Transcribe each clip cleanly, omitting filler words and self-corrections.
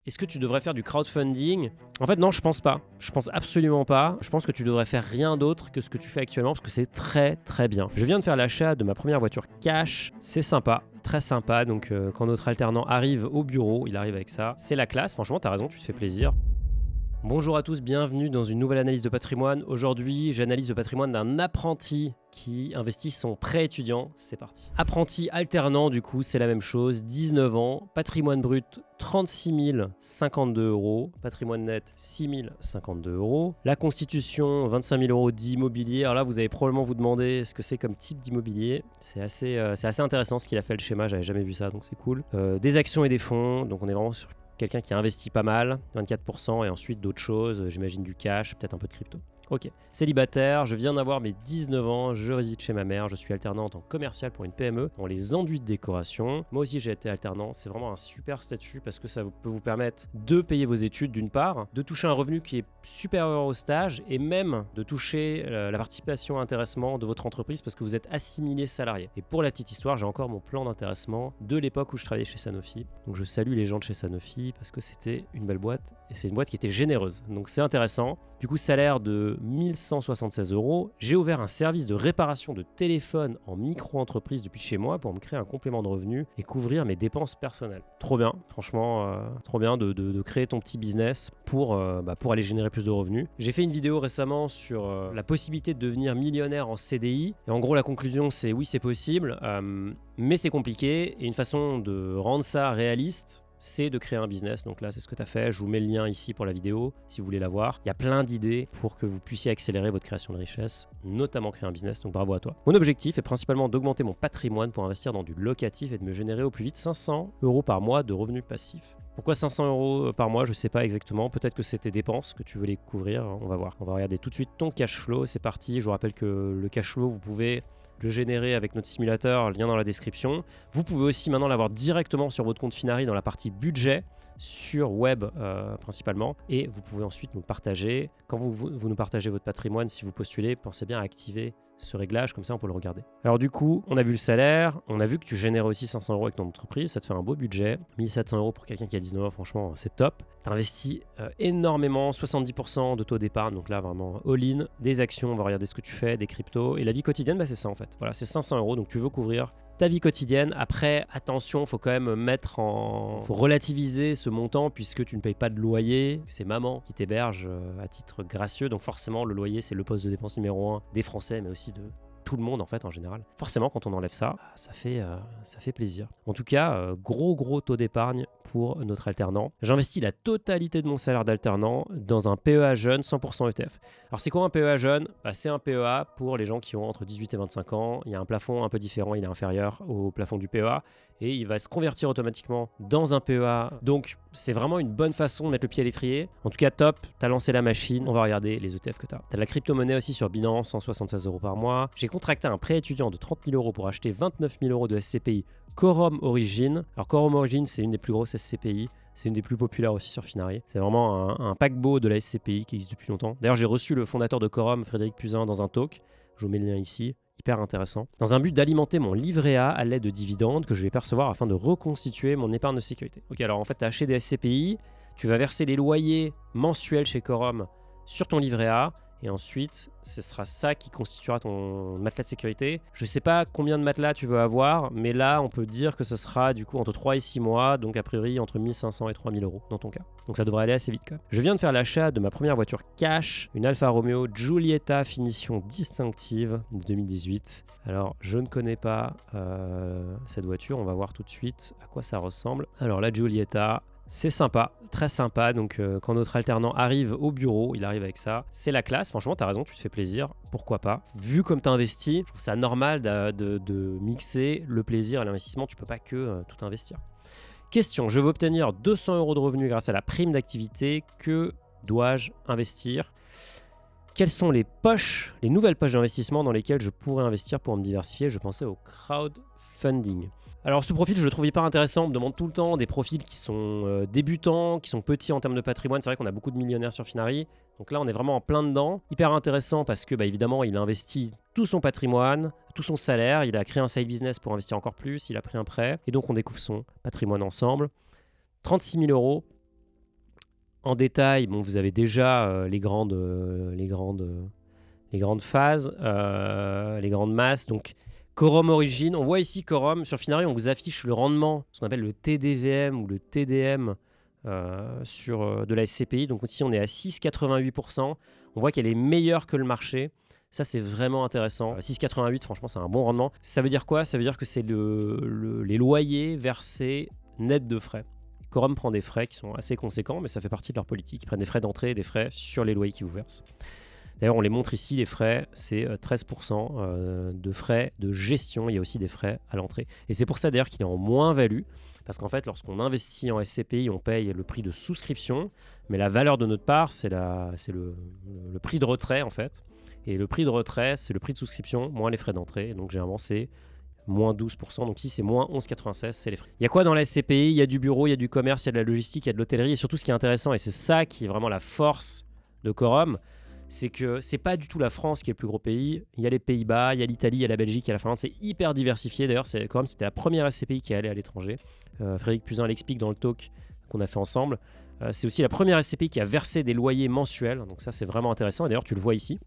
Est-ce que tu devrais faire du crowdfunding? En fait, non, je pense pas. Je pense absolument pas. Je pense que tu devrais faire rien d'autre que ce que tu fais actuellement parce que c'est très très bien. Je viens de faire l'achat de ma première voiture cash. C'est sympa, très sympa. Donc, quand notre alternant arrive au bureau, il arrive avec ça. C'est la classe. Franchement, t'as raison, tu te fais plaisir. Bonjour à tous, bienvenue dans une nouvelle analyse de patrimoine. Aujourd'hui, j'analyse le patrimoine d'un apprenti qui investit son prêt étudiant. C'est parti. Apprenti alternant, du coup, c'est la même chose. 19 ans, patrimoine brut 36 052 €, patrimoine net 6 052 €. La constitution, 25 000 € d'immobilier. Alors là, vous allez probablement vous demander ce que c'est comme type d'immobilier. C'est assez intéressant ce qu'il a fait, le schéma, j'avais jamais vu ça, donc c'est cool. Des actions et des fonds, donc on est vraiment sur quelqu'un qui a investi pas mal, 24%, et ensuite d'autres choses, j'imagine du cash, peut-être un peu de crypto. Ok, célibataire, je viens d'avoir mes 19 ans, je réside chez ma mère, je suis alternant en tant que commercial pour une PME dans les enduits de décoration. Moi aussi j'ai été alternant, c'est vraiment un super statut parce que ça peut vous permettre de payer vos études d'une part, de toucher un revenu qui est supérieur au stage et même de toucher la participation intéressement de votre entreprise parce que vous êtes assimilé salarié. Et pour la petite histoire, j'ai encore mon plan d'intéressement de l'époque où je travaillais chez Sanofi. Donc je salue les gens de chez Sanofi parce que c'était une belle boîte et c'est une boîte qui était généreuse. Donc c'est intéressant. Du coup, salaire de 1176 €. J'ai ouvert un service de réparation de téléphone en micro-entreprise depuis chez moi pour me créer un complément de revenu et couvrir mes dépenses personnelles. Trop bien, franchement, trop bien de créer ton petit business pour aller générer plus de revenus. J'ai fait une vidéo récemment sur la possibilité de devenir millionnaire en CDI. Et en gros, la conclusion, c'est oui, c'est possible, mais c'est compliqué. Et une façon de rendre ça réaliste, c'est de créer un business. Donc là, c'est ce que tu as fait. Je vous mets le lien ici pour la vidéo, si vous voulez la voir. Il y a plein d'idées pour que vous puissiez accélérer votre création de richesse, notamment créer un business, donc bravo à toi. Mon objectif est principalement d'augmenter mon patrimoine pour investir dans du locatif et de me générer au plus vite 500 € par mois de revenus passifs. Pourquoi 500 € par mois? Je ne sais pas exactement. Peut-être que c'est tes dépenses que tu veux les couvrir. On va voir. On va regarder tout de suite ton cash flow. C'est parti. Je vous rappelle que le cash flow, vous pouvez le générer avec notre simulateur, lien dans la description. Vous pouvez aussi maintenant l'avoir directement sur votre compte Finari dans la partie budget, sur web principalement, et vous pouvez ensuite nous partager. Quand vous nous partagez votre patrimoine, si vous postulez, pensez bien à activer ce réglage, comme ça on peut le regarder. Alors du coup, on a vu le salaire, on a vu que tu génères aussi 500 € avec ton entreprise, ça te fait un beau budget, 1700 € pour quelqu'un qui a 19 ans, franchement c'est top. Tu investis énormément, 70% de taux d'épargne, donc là vraiment all-in, des actions, on va regarder ce que tu fais, des cryptos, et la vie quotidienne, c'est ça en fait. Voilà, c'est 500 €, donc tu veux couvrir ta vie quotidienne. Après, attention, faut quand même faut relativiser ce montant puisque tu ne payes pas de loyer, c'est maman qui t'héberge à titre gracieux, donc forcément le loyer c'est le poste de dépense numéro 1 des Français, mais aussi de tout le monde en fait en général. Forcément quand on enlève ça, ça fait plaisir. En tout cas, gros taux d'épargne pour notre alternant. J'investis la totalité de mon salaire d'alternant dans un PEA jeune 100% ETF. Alors c'est quoi un PEA jeune? C'est un PEA pour les gens qui ont entre 18 et 25 ans. Il y a un plafond un peu différent, il est inférieur au plafond du PEA et il va se convertir automatiquement dans un PEA. Donc c'est vraiment une bonne façon de mettre le pied à l'étrier. En tout cas top, tu as lancé la machine, on va regarder les ETF que tu as. Tu as de la crypto-monnaie aussi sur Binance, 176 € par mois. J'ai contracté un prêt étudiant de 30 000 € pour acheter 29 000 € de SCPI Quorum Origin. Alors Quorum Origin, c'est une des plus grosses SCPI. C'est une des plus populaires aussi sur Finari. C'est vraiment un paquebot de la SCPI qui existe depuis longtemps. D'ailleurs, j'ai reçu le fondateur de Quorum, Frédéric Puzin, dans un talk. Je vous mets le lien ici. Hyper intéressant. Dans un but d'alimenter mon livret A à l'aide de dividendes que je vais percevoir afin de reconstituer mon épargne de sécurité. Ok, alors en fait, tu as acheté des SCPI, tu vas verser les loyers mensuels chez Quorum sur ton livret A. Et ensuite, ce sera ça qui constituera ton matelas de sécurité. Je ne sais pas combien de matelas tu veux avoir, mais là, on peut dire que ce sera du coup entre 3 et 6 mois, donc a priori entre 1500 et 3000 € dans ton cas. Donc ça devrait aller assez vite quand même. Je viens de faire l'achat de ma première voiture cash, une Alfa Romeo Giulietta finition distinctive de 2018. Alors, je ne connais pas cette voiture, on va voir tout de suite à quoi ça ressemble. Alors la Giulietta, c'est sympa, très sympa. Donc quand notre alternant arrive au bureau, il arrive avec ça. C'est la classe, franchement, t'as raison, tu te fais plaisir. Pourquoi pas? Vu comme t'as investi, je trouve ça normal de mixer le plaisir et l'investissement. Tu peux pas que tout investir. Question, je veux obtenir 200 € de revenus grâce à la prime d'activité. Que dois-je investir? Quelles sont les nouvelles poches d'investissement dans lesquelles je pourrais investir pour me diversifier? Je pensais au crowdfunding. Alors ce profil, je le trouve hyper intéressant. On me demande tout le temps des profils qui sont débutants, qui sont petits en termes de patrimoine. C'est vrai qu'on a beaucoup de millionnaires sur Finari. Donc là, on est vraiment en plein dedans. Hyper intéressant parce que évidemment, il a investi tout son patrimoine, tout son salaire. Il a créé un side business pour investir encore plus. Il a pris un prêt. Et donc, on découvre son patrimoine ensemble. 36 000 €. En détail, bon, vous avez déjà les grandes phases, les grandes masses. Donc, Quorum Origin, on voit ici Quorum. Sur Finari, on vous affiche le rendement, ce qu'on appelle le TDVM ou le TDM de la SCPI. Donc ici, on est à 6,88%. On voit qu'elle est meilleure que le marché. Ça, c'est vraiment intéressant. 6,88, franchement, c'est un bon rendement. Ça veut dire quoi? Ça veut dire que c'est les loyers versés net de frais. Quorum prend des frais qui sont assez conséquents, mais ça fait partie de leur politique. Ils prennent des frais d'entrée et des frais sur les loyers qu'ils vous versent. D'ailleurs, on les montre ici, les frais, c'est 13% de frais de gestion. Il y a aussi des frais à l'entrée. Et c'est pour ça d'ailleurs qu'il est en moins-value, parce qu'en fait, lorsqu'on investit en SCPI, on paye le prix de souscription, mais la valeur de notre part, c'est le prix de retrait, en fait. Et le prix de retrait, c'est le prix de souscription, moins les frais d'entrée. Donc généralement, c'est moins 12%. Donc ici, c'est moins 11,96, c'est les frais. Il y a quoi dans la SCPI? Il y a du bureau, il y a du commerce, il y a de la logistique, il y a de l'hôtellerie. Et surtout, ce qui est intéressant, et c'est ça qui est vraiment la force de Quorum, c'est que c'est pas du tout la France qui est le plus gros pays. Il y a les Pays-Bas, il y a l'Italie, il y a la Belgique, il y a la Finlande. C'est hyper diversifié. D'ailleurs, Quorum, c'était la première SCPI qui est allée à l'étranger. Frédéric Puzin l'explique dans le talk qu'on a fait ensemble. C'est aussi la première SCPI qui a versé des loyers mensuels. Donc ça, c'est vraiment intéressant. Et d'ailleurs, tu le vois ici.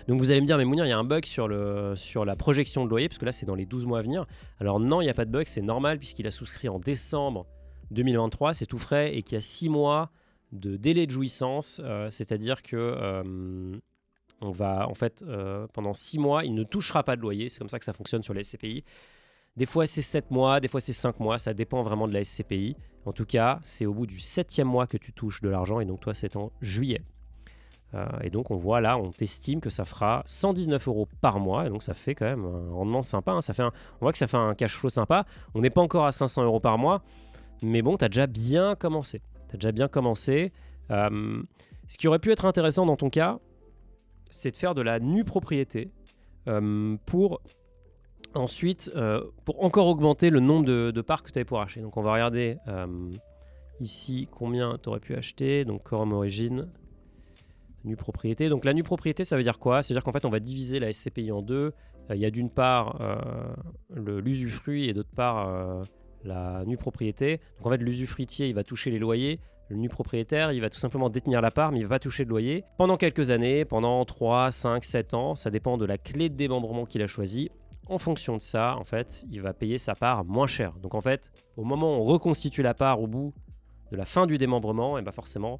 Donc vous allez me dire, mais Mounir, il y a un bug sur la projection de loyer, parce que là, c'est dans les 12 mois à venir. Alors non, il n'y a pas de bug, c'est normal, puisqu'il a souscrit en décembre 2023, c'est tout frais, et qu'il y a 6 mois de délai de jouissance, c'est-à-dire que on va, en fait, pendant 6 mois, il ne touchera pas de loyer. C'est comme ça que ça fonctionne sur les SCPI. Des fois, c'est 7 mois, des fois, c'est 5 mois. Ça dépend vraiment de la SCPI. En tout cas, c'est au bout du 7e mois que tu touches de l'argent, et donc toi, c'est en juillet. Et donc on voit là, on estime que ça fera 119 € par mois, et donc ça fait quand même un rendement sympa, hein. On voit que ça fait un cash flow sympa. On n'est pas encore à 500 € par mois, mais bon, tu as déjà bien commencé. Ce qui aurait pu être intéressant dans ton cas, c'est de faire de la nue propriété pour ensuite, pour encore augmenter le nombre de parts que tu avais pour acheter. Donc on va regarder ici combien tu aurais pu acheter. Donc Quorum Origin, nue propriété. Donc la nue propriété, ça veut dire quoi? C'est-à-dire qu'en fait, on va diviser la SCPI en deux. Il y a d'une part l'usufruit et d'autre part la nue propriété. Donc en fait, l'usufruitier, il va toucher les loyers. Le nu propriétaire, il va tout simplement détenir la part, mais il va toucher le loyer pendant quelques années, pendant 3, 5, 7 ans. Ça dépend de la clé de démembrement qu'il a choisie. En fonction de ça, en fait, il va payer sa part moins cher. Donc en fait, au moment où on reconstitue la part au bout de la fin du démembrement, et ben forcément,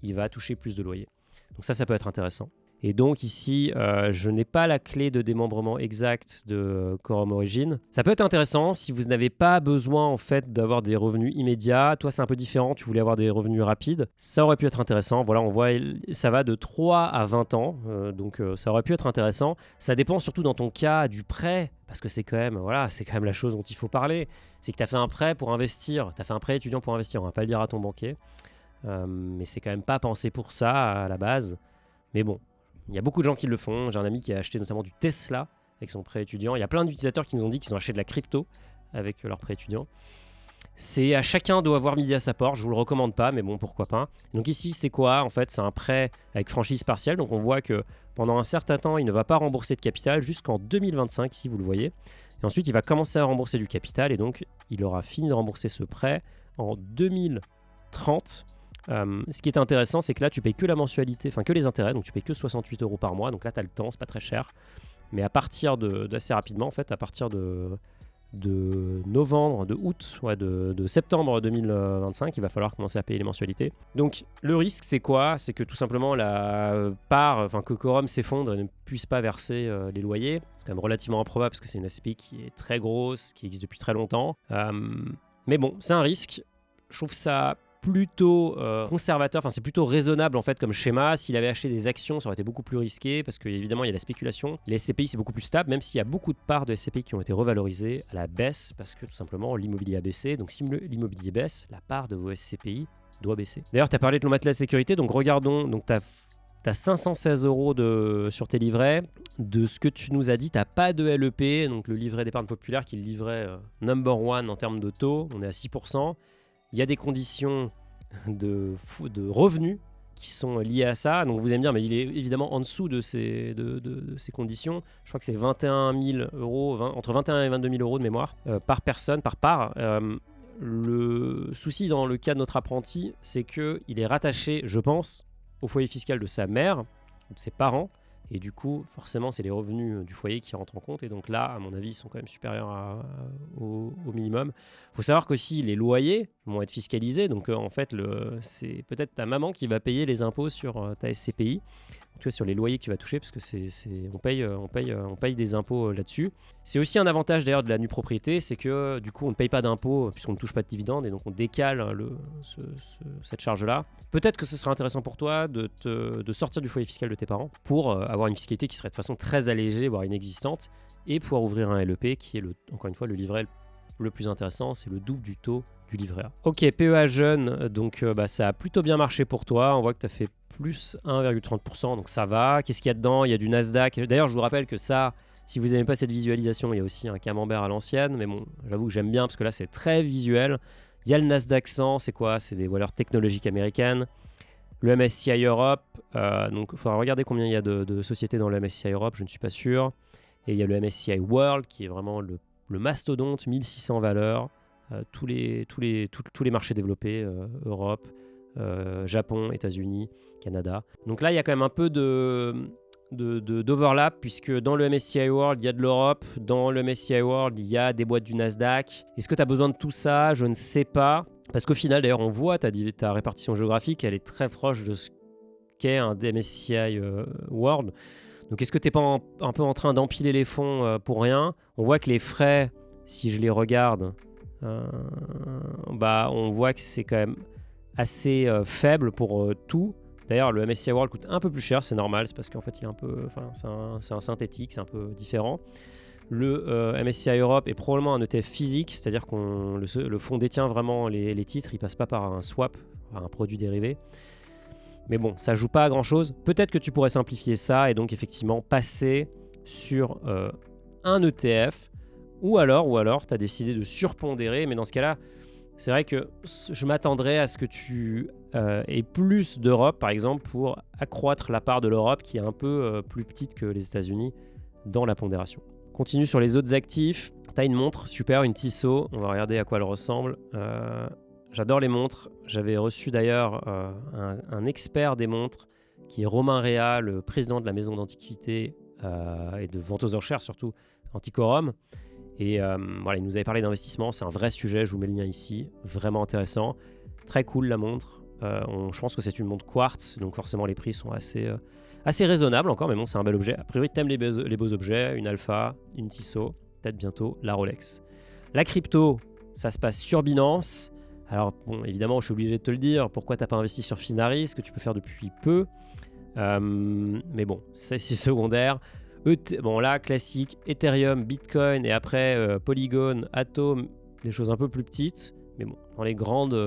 il va toucher plus de loyer. Donc ça peut être intéressant. Et donc ici, je n'ai pas la clé de démembrement exacte de Quorum Origin. Ça peut être intéressant si vous n'avez pas besoin en fait d'avoir des revenus immédiats. Toi, c'est un peu différent, tu voulais avoir des revenus rapides. Ça aurait pu être intéressant. Voilà, on voit, ça va de 3 à 20 ans. Donc ça aurait pu être intéressant. Ça dépend surtout dans ton cas du prêt, parce que c'est quand même la chose dont il faut parler. C'est que tu as fait un prêt pour investir. Tu as fait un prêt étudiant pour investir. On ne va pas le dire à ton banquier. Mais c'est quand même pas pensé pour ça à la base. Mais bon, il y a beaucoup de gens qui le font. J'ai un ami qui a acheté notamment du Tesla avec son prêt étudiant. Il y a plein d'utilisateurs qui nous ont dit qu'ils ont acheté de la crypto avec leur prêt étudiant. C'est à chacun doit avoir midi à sa porte. Je vous le recommande pas, mais bon, pourquoi pas. Donc ici, c'est quoi? En fait, c'est un prêt avec franchise partielle. Donc on voit que pendant un certain temps, il ne va pas rembourser de capital jusqu'en 2025, ici vous le voyez. Et ensuite, il va commencer à rembourser du capital. Et donc, il aura fini de rembourser ce prêt en 2030. Ce qui est intéressant, c'est que là, tu payes que la mensualité, enfin que les intérêts, donc tu payes que 68 € par mois. Donc là, tu as le temps, c'est pas très cher. Mais à partir d'assez rapidement, en fait, à partir de novembre, de août, de septembre 2025, il va falloir commencer à payer les mensualités. Donc le risque, c'est quoi? C'est que tout simplement la part, enfin que Quorum s'effondre et ne puisse pas verser les loyers. C'est quand même relativement improbable parce que c'est une SCPI qui est très grosse, qui existe depuis très longtemps. Mais bon, c'est un risque. Je trouve ça plutôt conservateur, enfin c'est plutôt raisonnable en fait comme schéma. S'il avait acheté des actions, ça aurait été beaucoup plus risqué parce qu'évidemment il y a la spéculation. Les SCPI c'est beaucoup plus stable, même s'il y a beaucoup de parts de SCPI qui ont été revalorisées à la baisse parce que tout simplement l'immobilier a baissé. Donc si l'immobilier baisse, la part de vos SCPI doit baisser. D'ailleurs tu as parlé de ton matelas de sécurité, donc regardons, donc tu as 516 € sur tes livrets. De ce que tu nous as dit, tu n'as pas de LEP, donc le livret d'épargne populaire qui est le livret number one en termes de taux, on est à 6%. Il y a des conditions de revenus qui sont liées à ça. Donc vous allez me dire, mais il est évidemment en dessous de ces conditions. Je crois que c'est 21 000 €, entre 21 et 22 000 € de mémoire par personne, par part. Le souci dans le cas de notre apprenti, c'est qu'il est rattaché, je pense, au foyer fiscal de sa mère ou de ses parents. Et du coup, forcément, c'est les revenus du foyer qui rentrent en compte. Et donc là, à mon avis, ils sont quand même supérieurs au minimum. Il faut savoir qu'aussi, les loyers vont être fiscalisés. Donc, en fait, c'est peut-être ta maman qui va payer les impôts sur ta SCPI. En tout cas, sur les loyers que tu vas toucher, parce que on paye des impôts là-dessus. C'est aussi un avantage d'ailleurs de la nue propriété, c'est que du coup, on ne paye pas d'impôts puisqu'on ne touche pas de dividendes. Et donc, on décale cette charge-là. Peut-être que ce serait intéressant pour toi de sortir du foyer fiscal de tes parents pour avoir une fiscalité qui serait de façon très allégée, voire inexistante, et pouvoir ouvrir un LEP qui est, encore une fois, le livret le plus intéressant, c'est le double du taux du livret A. Ok, PEA jeune, donc ça a plutôt bien marché pour toi. On voit que tu as fait plus 1,30%, donc ça va. Qu'est-ce qu'il y a dedans? Il y a du Nasdaq. D'ailleurs, je vous rappelle que ça, si vous n'aimez pas cette visualisation, il y a aussi un camembert à l'ancienne, mais bon, j'avoue que j'aime bien parce que là, c'est très visuel. Il y a le Nasdaq 100, c'est quoi? C'est des valeurs technologiques américaines. Le MSCI Europe, donc il faudra regarder combien il y a de sociétés dans le MSCI Europe, je ne suis pas sûr. Et il y a le MSCI World qui est vraiment le mastodonte, 1600 valeurs, tous les marchés développés, Europe, Japon, États-Unis, Canada. Donc là, il y a quand même un peu d'overlap puisque dans le MSCI World, il y a de l'Europe, dans le MSCI World, il y a des boîtes du Nasdaq. Est-ce que tu as besoin de tout ça? Je ne sais pas. Parce qu'au final, d'ailleurs, on voit ta répartition géographique, elle est très proche de ce qu'est un MSCI World. Donc, est-ce que tu n'es pas un peu en train d'empiler les fonds pour rien? On voit que les frais, si je les regarde, on voit que c'est quand même assez faible pour tout. D'ailleurs, le MSCI World coûte un peu plus cher, c'est normal, c'est parce qu'en fait, il est c'est un synthétique, c'est un peu différent. Le MSCI Europe est probablement un ETF physique, c'est-à-dire que le fonds détient vraiment les titres, il ne passe pas par un swap, par un produit dérivé. Mais bon, ça ne joue pas à grand-chose. Peut-être que tu pourrais simplifier ça et donc effectivement passer sur un ETF ou alors tu as décidé de surpondérer. Mais dans ce cas-là, c'est vrai que je m'attendrais à ce que tu aies plus d'Europe, par exemple, pour accroître la part de l'Europe qui est un peu plus petite que les États-Unis dans la pondération. Continue sur les autres actifs. Tu as une montre, super, une Tissot. On va regarder à quoi elle ressemble. J'adore les montres. J'avais reçu d'ailleurs un expert des montres qui est Romain Réa, le président de la maison d'antiquité et de vente aux enchères, surtout Antiquorum. Et voilà, il nous avait parlé d'investissement. C'est un vrai sujet. Je vous mets le lien ici. Vraiment intéressant. Très cool la montre. Je pense que c'est une montre quartz. Donc forcément, les prix sont assez raisonnables encore. Mais bon, c'est un bel objet. A priori, t'aimes les beaux objets. Une Alpha, une Tissot. Peut-être bientôt la Rolex. La crypto, ça se passe sur Binance. Alors, bon, évidemment, je suis obligé de te le dire. Pourquoi tu n'as pas investi sur Finaris, ce que tu peux faire depuis peu. Mais bon, c'est secondaire. Bon, là, classique, Ethereum, Bitcoin et après Polygon, Atom, des choses un peu plus petites. Mais bon, dans les grandes,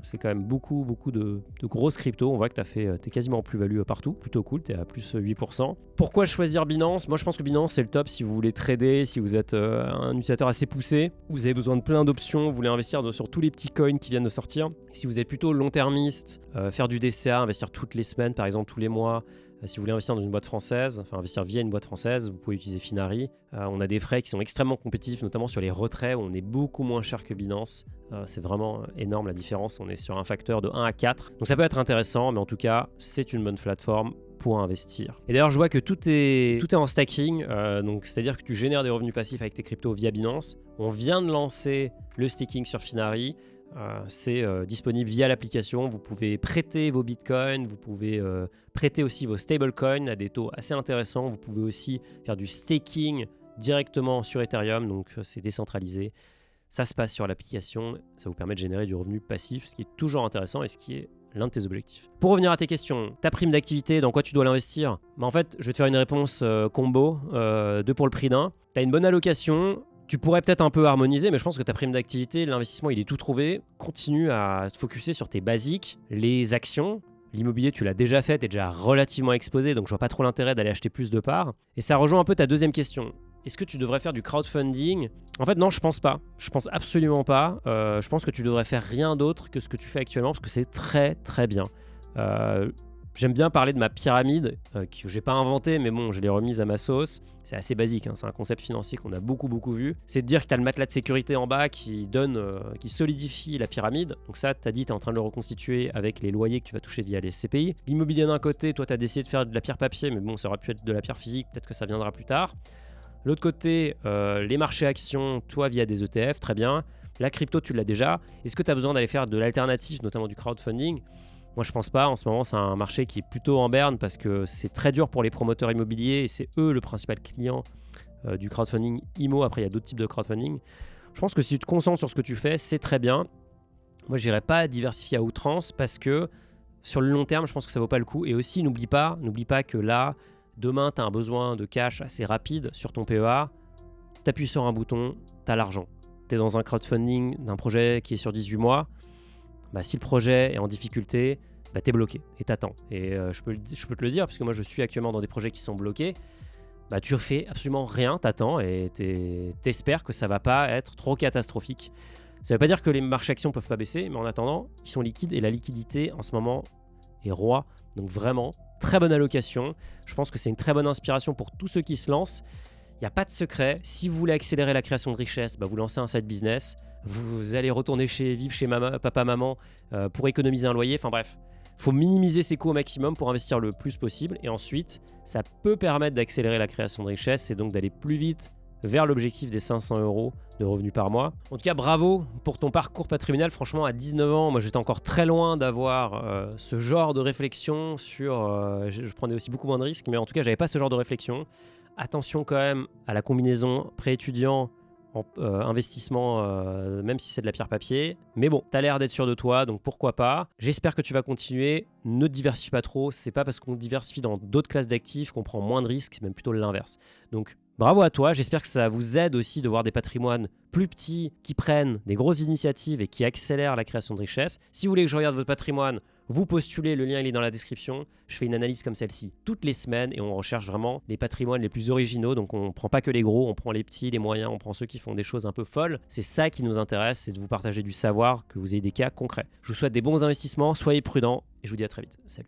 c'est quand même beaucoup de grosses cryptos. On voit que t'es quasiment en plus-value partout. Plutôt cool, t'es à plus 8%. Pourquoi choisir Binance? Moi, je pense que Binance, c'est le top si vous voulez trader, si vous êtes un utilisateur assez poussé. Vous avez besoin de plein d'options, vous voulez investir sur tous les petits coins qui viennent de sortir. Si vous êtes plutôt long-termiste, faire du DCA, investir toutes les semaines, par exemple tous les mois. Si vous voulez investir dans une boîte française, enfin investir via une boîte française, vous pouvez utiliser Finari. On a des frais qui sont extrêmement compétitifs, notamment sur les retraits où on est beaucoup moins cher que Binance. C'est vraiment énorme la différence. On est sur un facteur de 1 à 4. Donc ça peut être intéressant, mais en tout cas, c'est une bonne plateforme pour investir. Et d'ailleurs, je vois que tout est en stacking. Donc c'est-à-dire que tu génères des revenus passifs avec tes cryptos via Binance. On vient de lancer le staking sur Finari. C'est disponible via l'application. Vous pouvez prêter vos bitcoins, vous pouvez prêter aussi vos stablecoins à des taux assez intéressants. Vous pouvez aussi faire du staking directement sur Ethereum, donc c'est décentralisé. Ça se passe sur l'application, ça vous permet de générer du revenu passif, ce qui est toujours intéressant et ce qui est l'un de tes objectifs. Pour revenir à tes questions, ta prime d'activité, dans quoi tu dois l'investir? En fait, je vais te faire une réponse combo, 2 pour le prix d'un. Tu as une bonne allocation. Tu pourrais peut-être un peu harmoniser, mais je pense que ta prime d'activité, l'investissement, il est tout trouvé. Continue à te focuser sur tes basiques, les actions. L'immobilier, tu l'as déjà fait, tu es déjà relativement exposé, donc je vois pas trop l'intérêt d'aller acheter plus de parts. Et ça rejoint un peu ta deuxième question. Est-ce que tu devrais faire du crowdfunding? En fait, non, je pense pas. Je pense absolument pas. Je pense que tu devrais faire rien d'autre que ce que tu fais actuellement, parce que c'est très, très bien. J'aime bien parler de ma pyramide, que j'ai pas inventée, mais bon, je l'ai remise à ma sauce. C'est assez basique, hein, c'est un concept financier qu'on a beaucoup vu. C'est de dire que tu as le matelas de sécurité en bas qui qui solidifie la pyramide. Donc ça, tu as dit, tu es en train de le reconstituer avec les loyers que tu vas toucher via les SCPI. L'immobilier d'un côté, toi, tu as décidé de faire de la pierre papier, mais bon, ça aurait pu être de la pierre physique, peut-être que ça viendra plus tard. L'autre côté, les marchés actions, toi, via des ETF, très bien. La crypto, tu l'as déjà. Est-ce que tu as besoin d'aller faire de l'alternative, notamment du crowdfunding ? Moi, je pense pas. En ce moment, c'est un marché qui est plutôt en berne parce que c'est très dur pour les promoteurs immobiliers et c'est eux le principal client du crowdfunding IMO. Après, il y a d'autres types de crowdfunding. Je pense que si tu te concentres sur ce que tu fais, c'est très bien. Moi, je n'irais pas diversifier à outrance parce que sur le long terme, je pense que ça vaut pas le coup. Et aussi, n'oublie pas que là, demain, tu as un besoin de cash assez rapide sur ton PEA. Tu appuies sur un bouton, tu as l'argent. Tu es dans un crowdfunding d'un projet qui est sur 18 mois. Bah, si le projet est en difficulté, bah, tu es bloqué et t'attends. Et je peux te le dire, parce que moi je suis actuellement dans des projets qui sont bloqués. Bah, tu fais absolument rien, t'attends et t'espères que ça va pas être trop catastrophique. Ça veut pas dire que les marchés actions peuvent pas baisser, mais en attendant, ils sont liquides et la liquidité en ce moment est roi. Donc vraiment, très bonne allocation. Je pense que c'est une très bonne inspiration pour tous ceux qui se lancent. Il n'y a pas de secret. Si vous voulez accélérer la création de richesse, bah, vous lancez un side business. Vous allez retourner vivre chez papa, maman pour économiser un loyer. Enfin bref, il faut minimiser ses coûts au maximum pour investir le plus possible. Et ensuite, ça peut permettre d'accélérer la création de richesse et donc d'aller plus vite vers l'objectif des 500 € de revenus par mois. En tout cas, bravo pour ton parcours patrimonial. Franchement, à 19 ans, moi j'étais encore très loin d'avoir ce genre de réflexion sur... je prenais aussi beaucoup moins de risques, mais en tout cas, j'avais pas ce genre de réflexion. Attention quand même à la combinaison pré-étudiant, investissement, même si c'est de la pierre papier. Mais bon, t'as l'air d'être sûr de toi, donc pourquoi pas. J'espère que tu vas continuer. Ne te diversifie pas trop. C'est pas parce qu'on diversifie dans d'autres classes d'actifs qu'on prend moins de risques, c'est même plutôt l'inverse. Donc bravo à toi. J'espère que ça vous aide aussi de voir des patrimoines plus petits qui prennent des grosses initiatives et qui accélèrent la création de richesse. Si vous voulez que je regarde votre patrimoine, vous postulez, le lien il est dans la description. Je fais une analyse comme celle-ci toutes les semaines et on recherche vraiment les patrimoines les plus originaux. Donc on ne prend pas que les gros, on prend les petits, les moyens, on prend ceux qui font des choses un peu folles. C'est ça qui nous intéresse, c'est de vous partager du savoir, que vous ayez des cas concrets. Je vous souhaite des bons investissements, soyez prudents et je vous dis à très vite. Salut.